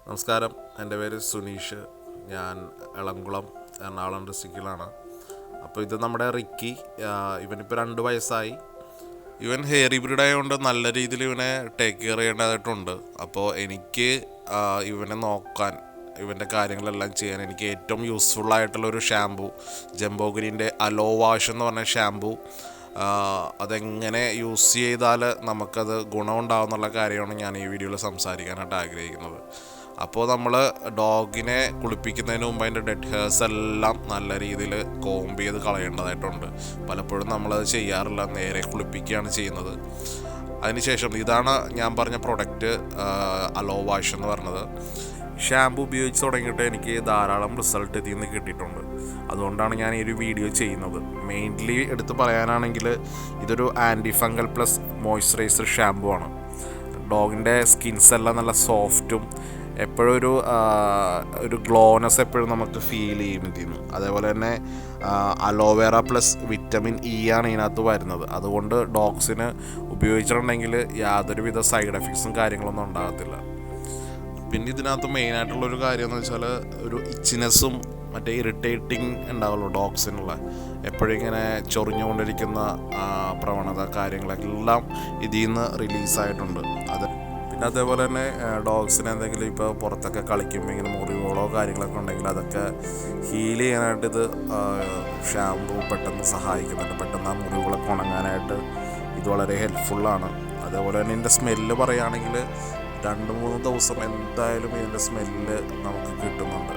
നമസ്കാരം, എൻ്റെ പേര് സുനീഷ്. ഞാൻ എളംകുളം എറണാകുളം ഡിസ്ട്രിക്റ്റിലാണ്. അപ്പോൾ ഇത് നമ്മുടെ റിക്കി. ഇവനിപ്പോൾ 2 വയസ്സായി. ഇവൻ ഹെയർ ബ്രീഡ് ആയതുകൊണ്ട് നല്ല രീതിയിൽ ഇവനെ ടേക്ക് കെയർ ചെയ്യേണ്ടതായിട്ടുണ്ട്. അപ്പോൾ എനിക്ക് ഇവനെ നോക്കാൻ, ഇവൻ്റെ കാര്യങ്ങളെല്ലാം ചെയ്യാൻ എനിക്ക് ഏറ്റവും യൂസ്ഫുള്ളായിട്ടുള്ളൊരു ഷാമ്പു ജംബോഗിരിൻ്റെ അലോ വാഷ് എന്ന് പറഞ്ഞ ഷാമ്പു. അതെങ്ങനെ യൂസ് ചെയ്താൽ നമുക്കത് ഗുണമുണ്ടാവും എന്നുള്ള കാര്യമാണ് ഞാൻ ഈ വീഡിയോയിൽ സംസാരിക്കാനായിട്ട് ആഗ്രഹിക്കുന്നത്. അപ്പോൾ നമ്മൾ ഡോഗിനെ കുളിപ്പിക്കുന്നതിന് മുമ്പ് അതിൻ്റെ ഡെഡ് ഹെയർസ് എല്ലാം നല്ല രീതിയിൽ കോംബ് ചെയ്ത് കളയേണ്ടതായിട്ടുണ്ട്. പലപ്പോഴും നമ്മളത് ചെയ്യാറില്ല, നേരെ കുളിപ്പിക്കുകയാണ് ചെയ്യുന്നത്. അതിനുശേഷം ഇതാണ് ഞാൻ പറഞ്ഞ പ്രൊഡക്റ്റ് അലോ വാഷ് എന്ന് പറഞ്ഞത്. ഷാമ്പു ഉപയോഗിച്ച് തുടങ്ങിയിട്ട് എനിക്ക് ധാരാളം റിസൾട്ട് ഇതിൽ നിന്ന് കിട്ടിയിട്ടുണ്ട്. അതുകൊണ്ടാണ് ഞാൻ ഈ ഒരു വീഡിയോ ചെയ്യുന്നത്. മെയിൻലി എടുത്ത് പറയാനാണെങ്കിൽ ഇതൊരു anti fungal plus moisturiser shampoo ആണ്. ഡോഗിൻ്റെ സ്കിൻസ് എല്ലാം നല്ല സോഫ്റ്റും എപ്പോഴും ഒരു ഗ്ലോനെസ് എപ്പോഴും നമുക്ക് ഫീൽ ചെയ്യും ഇതിന്ന്. അതേപോലെ തന്നെ അലോവേറ പ്ലസ് വിറ്റമിൻ ഇ ആണ് ഇതിനകത്ത് വരുന്നത്. അതുകൊണ്ട് ഡോഗ്സിന് ഉപയോഗിച്ചിട്ടുണ്ടെങ്കിൽ യാതൊരുവിധ സൈഡ് എഫക്ട്സും കാര്യങ്ങളൊന്നും ഉണ്ടാകത്തില്ല. പിന്നെ ഇതിനകത്ത് മെയിനായിട്ടുള്ളൊരു കാര്യം എന്ന് വെച്ചാൽ ഒരു ഇച്ചിനെസ്സും മറ്റേ ഇറിറ്റേറ്റിംഗ് ഉണ്ടാവുള്ളൂ ഡോഗ്സിനുള്ള. എപ്പോഴും ഇങ്ങനെ ചൊറിഞ്ഞുകൊണ്ടിരിക്കുന്ന പ്രവണത കാര്യങ്ങളെല്ലാം ഇതിൽ നിന്ന് റിലീസായിട്ടുണ്ട്. പിന്നെ അതേപോലെ തന്നെ ഡോഗ്സിന് എന്തെങ്കിലും ഇപ്പോൾ പുറത്തൊക്കെ കളിക്കുമ്പോൾ ഇങ്ങനെ മുറിവുകളോ കാര്യങ്ങളൊക്കെ ഉണ്ടെങ്കിൽ അതൊക്കെ ഹീൽ ചെയ്യാനായിട്ട് ഇത് ഷാമ്പു പെട്ടെന്ന് സഹായിക്കുന്നുണ്ട്. പെട്ടെന്ന് ആ മുറിവുകളൊക്കെ ഉണങ്ങാനായിട്ട് ഇത് വളരെ ഹെൽപ്ഫുള്ളാണ്. അതേപോലെ തന്നെ ഇതിൻ്റെ സ്മെല്ല് പറയുകയാണെങ്കിൽ 2-3 ദിവസം എന്തായാലും ഇതിൻ്റെ സ്മെല്ല് നമുക്ക് കിട്ടുന്നുണ്ട്.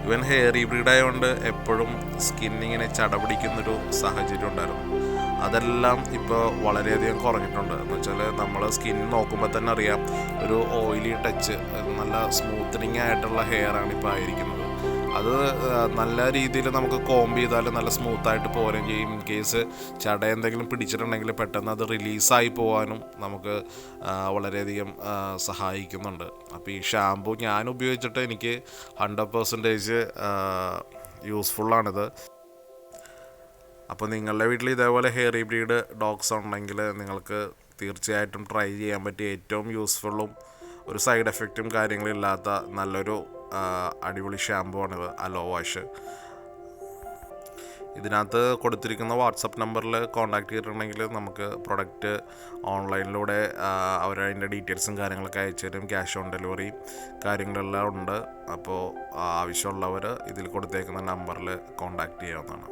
ഇവൻ ഹെയർ ബ്രീഡ് ആയതുകൊണ്ട് എപ്പോഴും സ്കിന്നിങ്ങനെ ചടപിടിക്കുന്നൊരു സാഹചര്യം ഉണ്ടായിരുന്നു. അതെല്ലാം ഇപ്പോൾ വളരെയധികം കുറഞ്ഞിട്ടുണ്ട്. എന്ന് വെച്ചാൽ നമ്മൾ സ്കിൻ നോക്കുമ്പോൾ തന്നെ അറിയാം, ഒരു ഓയിലി ടച്ച്, നല്ല സ്മൂത്തനിങ് ആയിട്ടുള്ള ഹെയറാണ് ഇപ്പോൾ ആയിരിക്കുന്നത്. അത് നല്ല രീതിയിൽ നമുക്ക് കോംബ് ചെയ്താൽ നല്ല സ്മൂത്തായിട്ട് പോരുകയും ചെയ്യും. ഇൻ കേസ് ചട എന്തെങ്കിലും പിടിച്ചിട്ടുണ്ടെങ്കിൽ പെട്ടെന്ന് അത് റിലീസായി പോകാനും നമുക്ക് വളരെയധികം സഹായിക്കുന്നുണ്ട്. അപ്പോൾ ഈ ഷാമ്പു ഞാൻ ഉപയോഗിച്ചിട്ട് എനിക്ക് 100% യൂസ്ഫുള്ളാണിത്. അപ്പോൾ നിങ്ങളുടെ വീട്ടിൽ ഇതേപോലെ ഹെയർ ബ്രീഡ് ഡോഗ്സ് ഉണ്ടെങ്കിൽ നിങ്ങൾക്ക് തീർച്ചയായിട്ടും ട്രൈ ചെയ്യാൻ പറ്റിയ ഏറ്റവും യൂസ്ഫുള്ളും ഒരു സൈഡ് എഫക്റ്റും കാര്യങ്ങളില്ലാത്ത നല്ലൊരു അടിപൊളി ഷാമ്പു ആണിത്, അലോ വാഷ്. ഇതിനകത്ത് കൊടുത്തിരിക്കുന്ന വാട്സപ്പ് നമ്പറിൽ കോൺടാക്ട് ചെയ്തിട്ടുണ്ടെങ്കിൽ നമുക്ക് പ്രൊഡക്റ്റ് ഓൺലൈനിലൂടെ അവരതിൻ്റെ ഡീറ്റെയിൽസും കാര്യങ്ങളൊക്കെ അയച്ചു തരും. ക്യാഷ് ഓൺ ഡെലിവറി കാര്യങ്ങളെല്ലാം ഉണ്ട്. അപ്പോൾ ആവശ്യമുള്ളവർ ഇതിൽ കൊടുത്തേക്കുന്ന നമ്പറിൽ കോൺടാക്ട് ചെയ്യാവുന്നതാണ്.